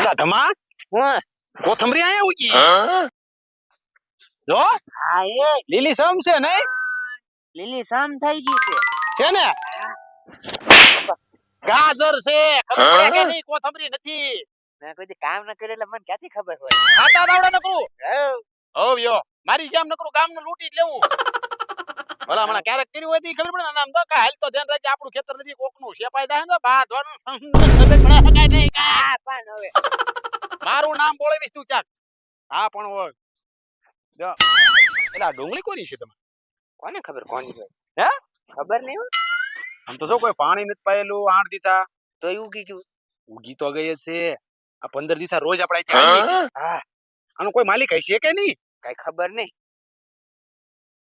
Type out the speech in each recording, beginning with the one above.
એલા ધમા હું કોથમરી આયા ઉકી જો હા એ લીલી સમ છે નહીં લીલી સમ થઈ ગઈ છે ને ગાજર છે ખબર પડે કે નહીં કોથમરી નથી મેં કોઈ દી કામ ન કરે એટલે મને ક્યાંથી ખબર હોય ખાતા દાવડા નકરું હવ. હોવ યો મારી જેમ નકરું ગામનું લૂંટી જ લેવું ભલા હમણાં ક્યારેક કર્યું હોય તો ઈ ખબર પડે ને આમ તો કા હાલ તો ધ્યાન રાખજે આપણું ખેતર નથી કોકનું શેપાઈ જાય તો બા ધોવાનું ખબર પડે શકાય નહીં કા હા પણ હવે મારું નામ બોલાવીશ તું ચાક હા પણ હોય જો એલા ડુંગળી કોની છે તમે કોને ખબર કોની હોય હે ખબર નહીં હો આમ તો જો કોઈ પાણી નથી પાયેલું 8 દીધા તો એવું કીધું ઉગી તો ગઈ જ છે આ 15 દીધા રોજ આપણે અહીંયા આવીએ છીએ હા આનો કોઈ માલિક હશે કે નહીં કઈ ખબર નહીં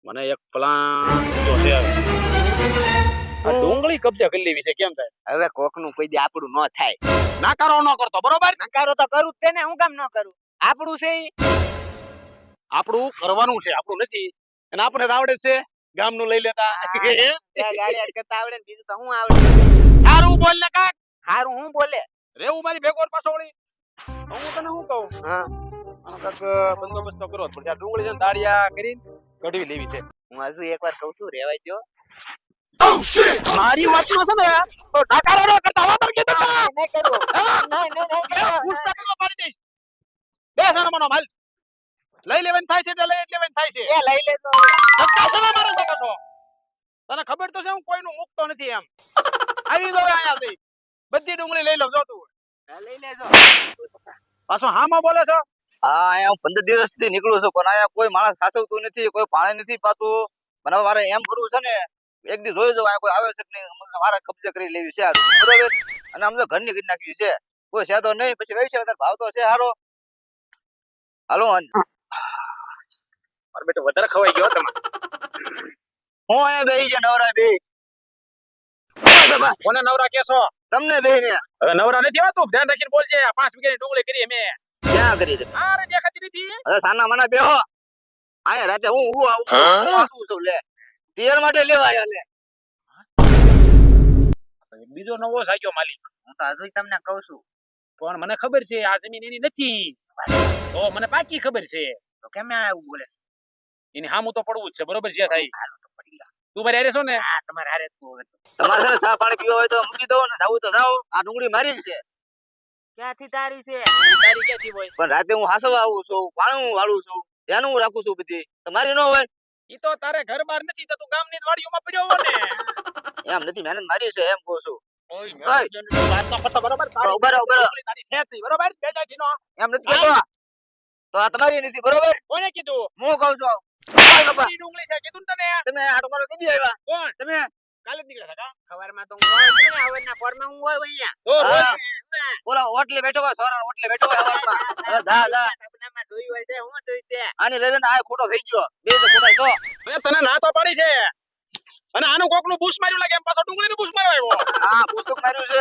મને એક પ્લાન જો છે આ ડુંગળી કબજે કરી લેવી છે કેમ થાય હવે કોકનું કોઈ દી આપણું ન થાય નાકારો ન કરતો બરોબર નકારો તો કરું જ તે ને હું કામ ન કરું આપણું છે ઈ. આપણું કરવાનું છે આપણું નથી અને આપણે આવડે છે ગામનું લઈ લેતા ત્યાં ગાડી કરતા આવડે ને બીજું તો હું આવડે સારું બોલ ને કાક હારું હું બોલે રેવું મારી ભેગોર પાછો વળી હું તને શું કહું હા આનો કાક બંદોબસ્ત તો કરો પણ ત્યાં ડુંગળી છે ને દાળિયા કરીને કઢવી લેવી છે હું હજુ એકવાર કહું છું રેવાય જો મારી વાતમાં છે ને તો નાકારો ન કરતા વાતર કે તમે નહીં કરું નહીં પૂછતા તો મારી દઈશ બે સાનો માલ લઈ લેવાનું થાય છે એટલે લઈ લેવાનું થાય છે એ લઈ લેતો ધક્કા છે ને મારે શકો છો તને ખબર તો છે હું કોઈનું મુકતો નથી એમ આવી ગયો અહીંયાથી બધી ડુંગળી લઈ લો જો તું લઈ લેજો પાછો હામાં બોલે છો હા અહીંયા હું 15 દિવસથી નીકળું છું પણ અહીંયા કોઈ માણસ સાચવતું નથી કોઈ પાણી નથી પાતું મને હવે મારે એમ કરવું છે ને એક દી જોઈ જાવ કોઈ આવે છે કે નહીં મારે કબજે કરી લેવી છે આ બરોબર અને આમ તો ઘરની કરી નાખવી છે કોઈ છે તો નહીં પછી વેચે વધારે ભાવ તો છે હારો હાલો મારો બેટો વધારે ખવાઈ ગયો તમે હું અહીંયા બેહી છે નવરા બે કોને નવરા કેસો તમને બે ને હવે નવરા નથી હોતું ધ્યાન રાખીને બોલજે 5 વીઘાની ડુંગળી કરી અમે ક્યાં કરી છે અરે દેખાતી નથી હવે સાના મને બેહો અહીંયા રાતે હું આવું છું લે તિયર માટે લેવા આવ્યા લે બીજો નવો સાગ્યો માલિક હું તો હજુ તમને કહું છું પણ મને ખબર છે આ જમીન એની નથી તો મને પાકી ખબર છે તો કેમ આવું બોલે છે એની હામું તો પડવું જ છે બરોબર છે થાય હાલો તો પડી ગયા તું મારે હારે છો ને હા તમારે હારે જ તું હવે તો. તમારે છે ને ચા પાણી પીવો હોય તો મૂકી દો ને જાવું તો જાઓ આ ડુંગળી મારી જ છે ક્યાંથી તારી છે તારી ક્યાંથી હોય પણ રાતે હું હાસવા આવું છું પાણી હું વાળું છું ધ્યાન હું રાખું છું બધી તમારી ન હોય ઈ તો તારે ઘર બાર નથી તો તું ગામની જ વાડીઓમાં પડ્યો હો ને એમ નથી મહેનત મારી છે એમ કહું છું ઓય વાત તો કરતો બરોબર તારી ઉભા રહો, ઉભા રહો. તારી છે જ નહીં બરોબર બેજાથી નો એમ નથી કહેતો તો આ તમારી નથી બરોબર કોને કીધું હું કહું છું ઓય બાપા તારી ડુંગળી છે કીધું ને તને તમે આટો મારો કદી આવ્યા કોણ તમે કાલે જ નીકળ્યા હતા ખબરમાં તો હું હોય છું ને હવરના પોરમાં હું હોય અહીંયા તો રોજ હા. ઓલા ઓટલે બેઠો હોય સોરા ઓટલે બેઠો હોય હવારમાં હવે જા જા સપનામાં જોયું હોય છે હું જોઈ તે આની લઈ લેને આ ખોટો થઈ ગયો બે તો ખોટા તો મેં તને ના તો પાડી છે અને આનું કોકનું બૂસ માર્યું લાગે એમ પાછો ડુંગળીનું બૂસ મારવા આવ્યો આ પુસ્તક માર્યું છે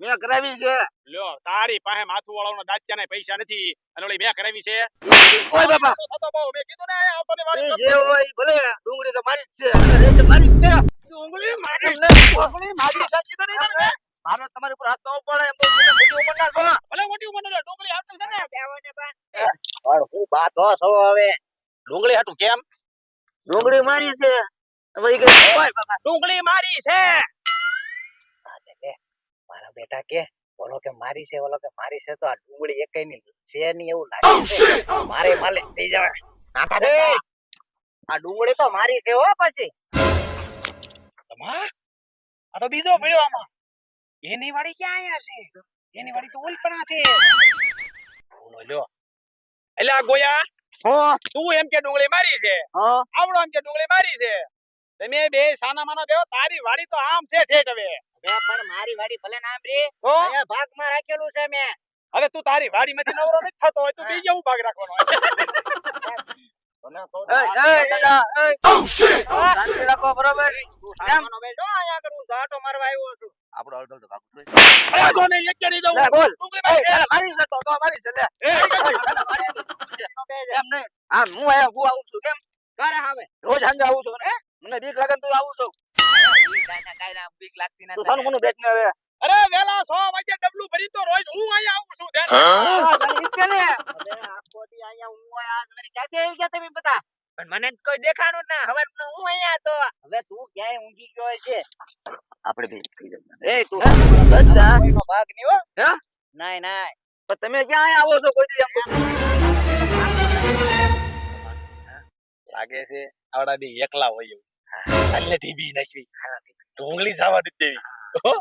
મેં કરાવી છે લ્યો તારી પાસે માથું વાળાનો દાંતિયાના પૈસા નથી અને ઓલી મેં કરાવી છે ઓય બાપા થતો બહુ મેં કીધું ને આ આપણને એ વાળી જે હોય ઈ ભલે ડુંગળી તો મારી જ છે અને રેટ મારી જ છે ડુંગળી મારી છે કીધું નહીં તને મારો તમારી ઉપર હાથ ન પડે એમ તો ખોટી ઉંમર ના છો ભલે મોટી ઉંમર ને ડુંગળી હાટું છે ને બેવને બા પણ હું બાતો છો હવે ડુંગળી હાટું કેમ ડુંગળી મારી છે હવે ઈ કે ઓય બાપા ડુંગળી મારી છે મારા બેટા કે બોલો કે મારી છે બોલો કે મારી છે તો આ ડુંગળી એકઈ ની છે ની એવું લાગે છે મારે માલે થઈ જવા નાકા દે આ ડુંગળી તો મારી છે હો પછી તમા આ તો બીજો પડ્યો આમાં એની વાડી ક્યાં આયા છે એની વાડી તો ઓલપણા છે બોલો લ્યો એટલે આ ગોયા હો તું એમ કે ડુંગળી મારી છે હા આવડો એમ કે ડુંગળી મારી છે તમે બે સાના માના બેહો તારી વાડી તો આમ છે ઠેઠ હવે બે પણ મારી વાડી ભલે નામ રે તો અહીંયા ભાગમાં રાખેલું છે મેં હવે તું તારી વાડીમાંથી નવરો નથી થતો હોય તું બીજે હું ભાગ રાખવાનો હોય એ દાદા એ શાંતિ રાખો બરોબર સામાનો બે જો અહીંયા કરું જાટો મારવા આવ્યો છું આપણો અડધો તો ભાગું અરે જો ને એક કરી દઉં લે બોલ ડુંગળી એ મારી છે. ચાલ મારી છે તો મારી છે લે એ, ચાલ મારી છે. એમ નહીં હા હું આયા હું આવું છું કેમ કરે હવે રોજ સાંજે આવું છું મને બીક લાગે ને તું આવું છું કાયના બીક લાગતી તું સાનું મને બેઠ ને હવે અરે વેલા 100 વાગે ડબલું ભરી તો રોજ હું અહીંયા આવું છું ધ્યાન રાખ. હવે આખો દી અહીંયા હું આયા મને ક્યાંથી આવી ગયા તમે બધા પણ મને તો કોઈ દેખાણું જ ના હવે હું અહીંયા તો હવે તું ક્યાંય ઊંઘી ગયો છે આપણે બે થઈ જતા એ તું બસ જા કોઈનો ભાગ નહીં હો હે નાય નાય પણ તમે ક્યાં અહીંયા આવો છો કોઈ દી એમ લાગે છે આવડા બી એકલા હોય એવું હાલને ટીવી નાખવી ઢોંગળી જવા દે દેવી હો?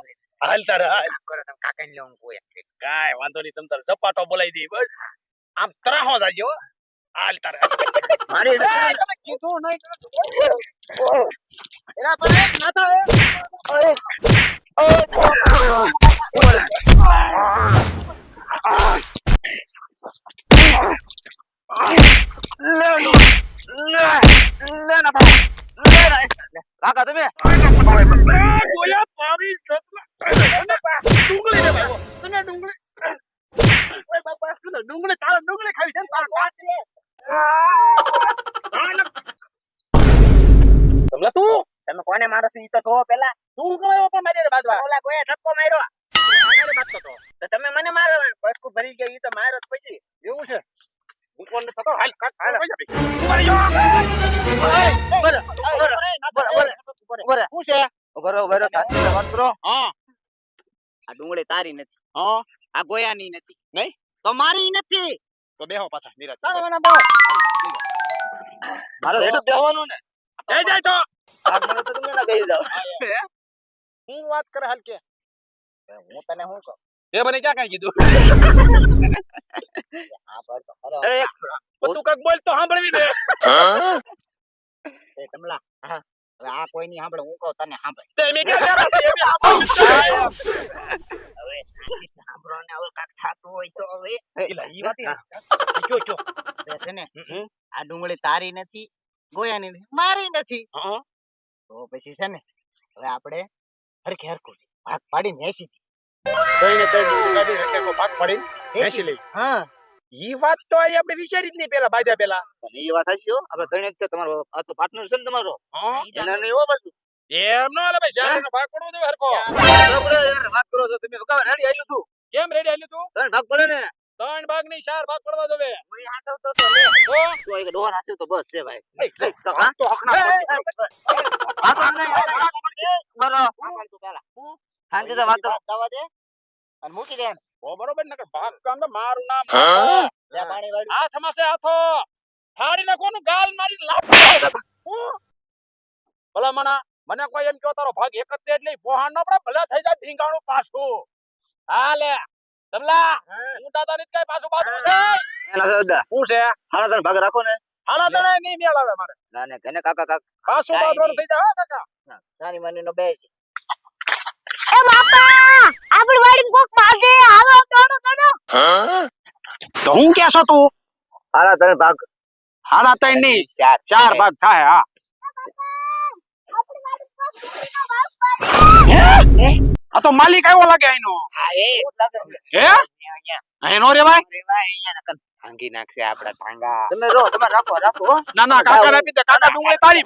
હાલ તારે હાલ કરો તમે કાકાને લે હું કોઈ કાંઈ વાંધો નહીં તમ તારે ઝપાટો બોલાવી દે બસ આમ ત્રાહો જાજે હો હાલ તારે મારી તમે કીધું નહીં એના પર ના થાય કાકા તમે ગોયા પાવી સતલા ડુંગળી ને ભાઈ તને ડુંગળી ઓય બાપા તને ડુંગળી તારે ડુંગળી ખાવી છે ને તારે કાટ તમલા તું તમે કોને મારો છો ઈ તો જો પેલા તું કમાયો પણ મારી બાજવા ઓલા કોઈ ધક્કો માર્યો મારી બાજતો તો તો તમે મને મારો પસકુ ભરી ગયા ઈ તો માર્યો જ પછી એવું છે હું કોણ થતો હાલ કાટ હાલ ઉભા રહ્યો શું છે બરોબર સાચી વાત કરો હા આ ડુંગળી તારી નથી હા આ ગોયાની નથી નહીં? તો મારી નથી તો બેહો પાછા નિરાજ ચાલો મને બહુ મારે હેઠ બેહવાનું ને એ જાય તો આ મને તો તમે ના બેહી જાવ હું વાત કરે હાલ કે હું તને શું કહું એ મને ક્યાં કઈ કીધું હા પર તો ખરો એ તું કઈક બોલ તો સાંભળવી દે એ કમલા હવે આ કોઈ ની સાંભળે હું કહું તને સાંભળ તે મેં ક્યાં કર્યા છે એ બી સાંભળવી હવે સાંભળી સાંભળો ને હવે કાક થાતું હોય તો હવે એલા ઈ વાત કયો કયો હવે છે ને આ ડુંગળી તારી નથી ગોયાની નથી મારી નથી હા તો પછી છે ને હવે આપણે હરખે હરખું ભાગ પાડીને હેસી કઈને કઈ ગાડી રખે કો ભાગ પડીને બેસી લઈ હા ઈ વાત તો આઈ આપણે વિચારી જ નહીં પેલા બાજા પેલા એ વાત હશે હો આપણે ત્રણે જ છે તમારો આ તો પાર્ટનર છે ને તમારો હા એના નહીં હો બાજુ એમ નો હાલે ભાઈ શાળાનો ભાગ પડવો જોઈએ હરખો આપણે યાર વાત કરો છો તમે વગાવ રેડી આલ્યું તું કેમ રેડી આલ્યું તું ત્રણ ભાગ પડે ને 3 ભાગ નહીં 4 ભાગ પડવા દોવે હું હાસવતો તો લે તો તો એક ડોહર હાસ્યું તો બસ છે ભાઈ હા તો હકના બરો સાંભળ તું પેલા શાંતિ થી વાત કરો દવા દે અને મૂકી દે ઓ બરોબર નકર ભાગ કામ તો મારું નામ લે પાણી વાળી હાથમાં છે હાથો ફાડી નાખવાનું ગાલ મારી લાપ ભલા મને કોઈ એમ કહો તારો ભાગ એક જ દે એટલે પોહાણ નો આપણે ભલા થઈ જાય ધીંગાણું પાછું હાલે તમલા હું દાદા ની કઈ પાછું બાજુ છે એના દાદા શું છે હાડા ત્રણ ભાગ રાખો ને હાલા તને નહીં મેળ આવે મારે ના ને કને કાકા કાકા પાછું બાંધવાનું થઈ જાય હો કાકા સાની માની નો બે છે એ બાપા આપણી વાડી કોક માગે હાલો દોડો દોડો તો હું કે છો તું હાડા ત્રણ ભાગ હાલા તઈ નહીં ચાર 4 ભાગ થાય હા આપણી વાડી કોક આ તો માલિક આવ્યો લાગે આઈનો હા એ હે અહીંયા આઈનો રે ભાઈ અરે વાહ અહીંયા નકન ભાંગી નાખશે આપડા ટાંગા તમે રો તમે રાખો રાખો હો. ના ના કાકા ને આપી દે કાકા ડુંગળી તારી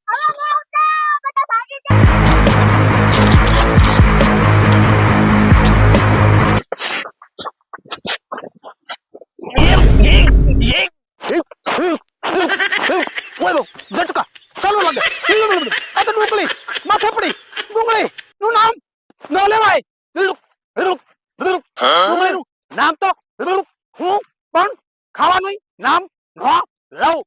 હાલો મોટા બધા ભાગી જા ઓલો ઝટકા ચાલુ લાગે આ તો ડુંગળી માથે પડી ડુંગળી નું નામ ન લેવાય ડુંગળી નું નામ તો હું પણ ખાવાનું નામ ન લઉં